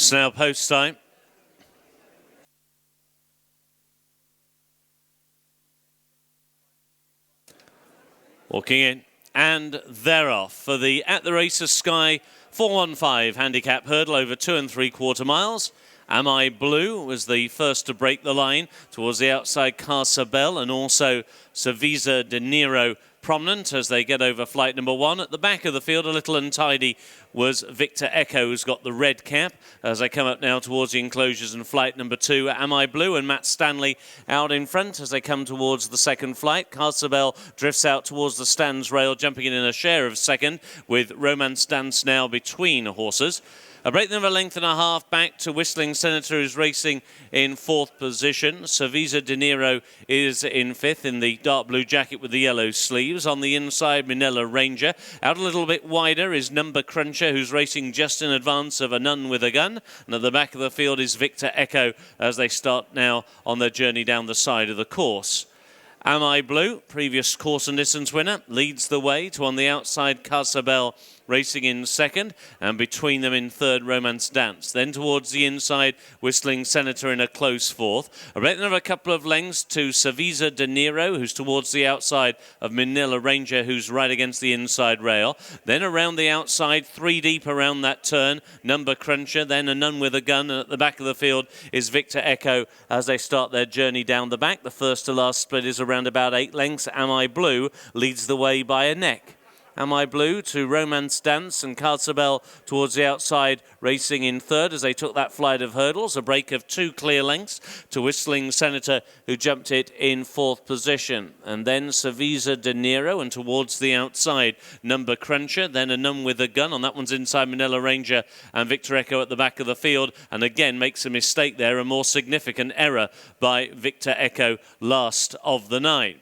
Snail post time. Walking in, and they're off for the At the Races Sky 415 handicap hurdle over 2 3/4 miles. Am I Blue was the first to break the line towards the outside. Casa Bell and also Savisa De Niro prominent as they get over flight number 1. At the back of the field, a little untidy, was Victor Echo, who's got the red cap. As they come up now towards the enclosures and flight number 2, Am I Blue and Matt Stanley out in front as they come towards the second flight. Casabel drifts out towards the stands rail, jumping in a share of second, with Romance Dance now between horses. A break of a length and a half back to Whistling Senator, who's racing in 4th position. Savisa De Niro is in 5th in the dark blue jacket with the yellow sleeves. On the inside, Minella Ranger. Out a little bit wider is Number Cruncher, who's racing just in advance of A Nun with a Gun. And at the back of the field is Victor Echo as they start now on their journey down the side of the course. Am I Blue, previous course and distance winner, leads the way to on the outside Casabel racing in 2nd, and between them in 3rd Romance Dance. Then towards the inside, Whistling Senator in a close 4th. A break of a couple of lengths to Savisa De Niro, who's towards the outside of Manila Ranger, who's right against the inside rail. Then around the outside, 3 deep around that turn, Number Cruncher, then A Nun with a Gun, and at the back of the field is Victor Echo as they start their journey down the back. The first to last split is around about 8 lengths. Am I Blue leads the way by a neck. Am I Blue to Romance Dance and Casabel towards the outside, racing in 3rd as they took that flight of hurdles. A break of 2 clear lengths to Whistling Senator, who jumped it in 4th position. And then Savisa De Niro, and towards the outside, Number Cruncher. Then A Nun with a Gun. On that one's inside Manila Ranger and Victor Echo at the back of the field. And again makes a mistake there, a more significant error by Victor Echo last of the night.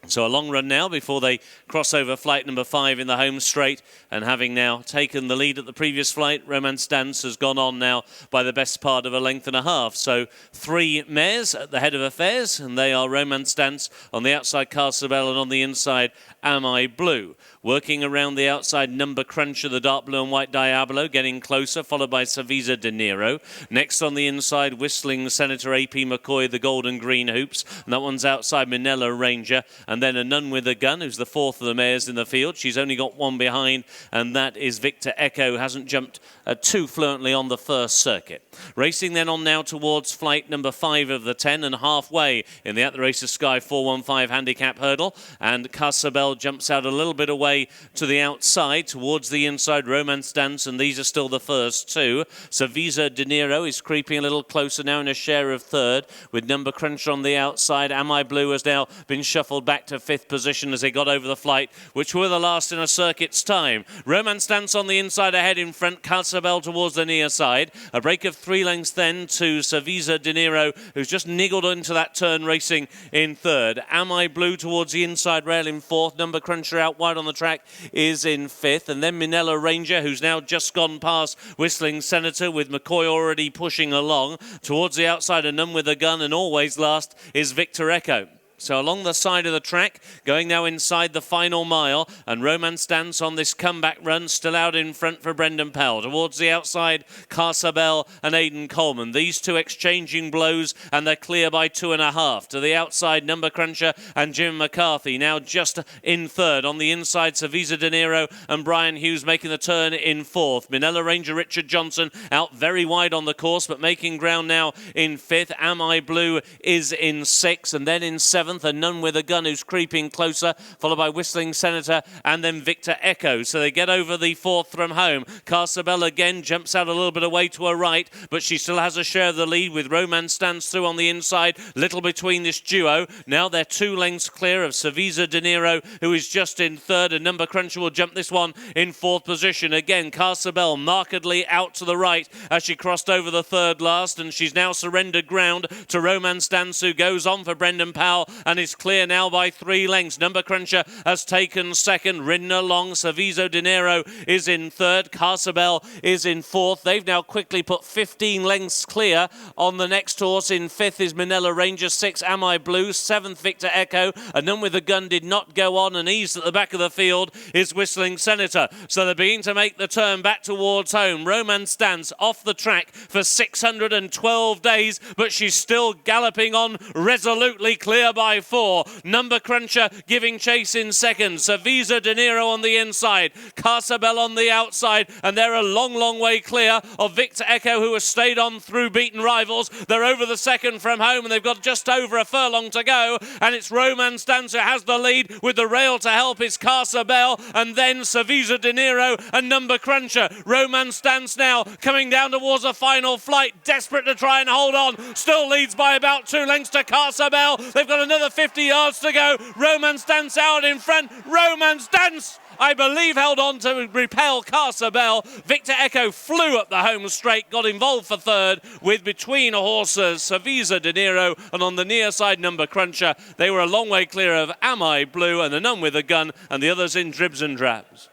So a long run now before they cross over flight number 5 in the home straight, and having now taken the lead at the previous flight, Romance Dance has gone on now by the best part of a length and a half. So 3 mares at the head of affairs, and they are Romance Dance on the outside, Casabel, and on the inside, Am I Blue. Working around the outside, Number Cruncher, the dark blue and white Diablo, getting closer, followed by Savisa De Niro. Next on the inside, Whistling Senator, AP McCoy, the gold and green hoops. And that one's outside Manila Ranger. And then A Nun with a Gun, who's the 4th of the mares in the field. She's only got 1 behind, and that is Victor Echo, who hasn't jumped too fluently on the first circuit. Racing then on now towards flight number 5 of the 10, and halfway in the At the Races Sky 415 handicap hurdle. And Casabel jumps out a little bit away to the outside towards the inside, Romance Dance, and these are still the first 2. Savisa De Niro is creeping a little closer now in a share of 3rd, with Number Cruncher on the outside. Am I Blue has now been shuffled back to 5th position as they got over the flight, which were the last in a circuit's time. Romance Dance on the inside ahead in front, Casabel towards the near side. A break of 3 lengths then to Savisa De Niro, who's just niggled into that turn, racing in 3rd. Am I Blue towards the inside rail in 4th. Number Cruncher out wide on the track is in 5th. And then Manila Ranger, who's now just gone past Whistling Senator, with McCoy already pushing along. Towards the outside, A Nun with a Gun, and always last is Victor Echo. So along the side of the track, going now inside the final mile, and Romance Dance on this comeback run, still out in front for Brendan Powell. Towards the outside, Casabel and Aidan Coleman. These 2 exchanging blows, and they're clear by 2.5. To the outside, Number Cruncher and Jim McCarthy, now just in 3rd. On the inside, Savisa De Niro and Brian Hughes making the turn in 4th. Manila Ranger Richard Johnson out very wide on the course, but making ground now in 5th. Am I Blue is in 6th, and then in 7th. A Nun with a Gun, who's creeping closer, followed by Whistling Senator and then Victor Echo. So they get over the 4th from home. Casabel again jumps out a little bit away to her right, but she still has a share of the lead, with Romance Dance through on the inside, little between this duo. Now they're 2 lengths clear of Savisa De Niro, who is just in 3rd, and Number Cruncher will jump this one in 4th position. Again, Casabel markedly out to the right as she crossed over the 3rd last, and she's now surrendered ground to Romance Dance, who goes on for Brendan Powell and is clear now by 3 lengths. Number Cruncher has taken second. Ridden along. Servizo Dinero is in third. Casabel is in fourth. They've now quickly put 15 lengths clear on the next horse. In fifth is Manila Ranger. 6 Am I Blue. 7th Victor Echo. And None With a Gun did not go on, and eased at the back of the field is Whistling Senator. So they're beginning to make the turn back towards home. Romance Dance off the track for 612 days, but she's still galloping on resolutely, clear by 4. Number Cruncher giving chase in second. Servizo Dinero on the inside. Casabel on the outside, and they're a long, long way clear of Victor Echo, who has stayed on through beaten rivals. They're over the second from home, and they've got just over a furlong to go, and it's Romance Dance who has the lead. With the rail to help is Casabel, and then Servizo Dinero and Number Cruncher. Romance Dance now coming down towards a final flight, desperate to try and hold on. Still leads by about 2 lengths to Casabel. They've got another 50 yards to go. Romance Dance out in front. Romance Dance, I believe, held on to repel Casabel. Victor Echo flew up the home straight, got involved for third with between horses Servizo Dinero and on the near side Number Cruncher. They were a long way clear of Am I Blue and the None With a Gun, and the others in dribs and drabs.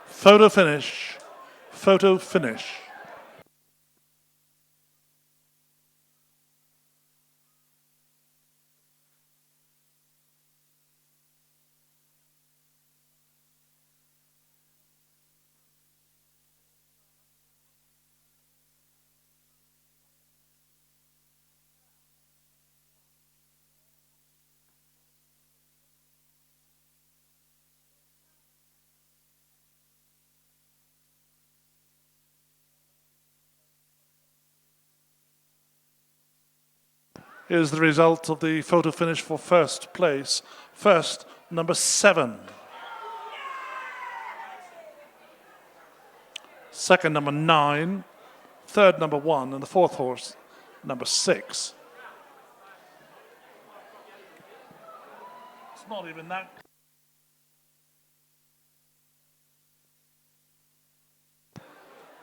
Photo finish. Photo finish. Here's the result of the photo finish for first place. First, number 7. Second, number 9. Third, number 1. And the fourth horse, number 6. It's not even that.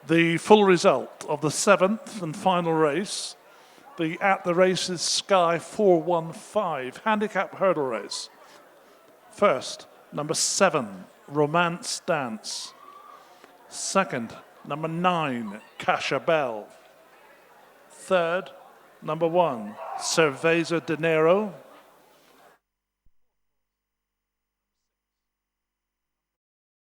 The full result of the 7th and final race, the At the Races Sky 415 handicap hurdle race. First, number 7, Romance Dance. Second, number 9, Casabel. Third, number 1, Servizo Dinero.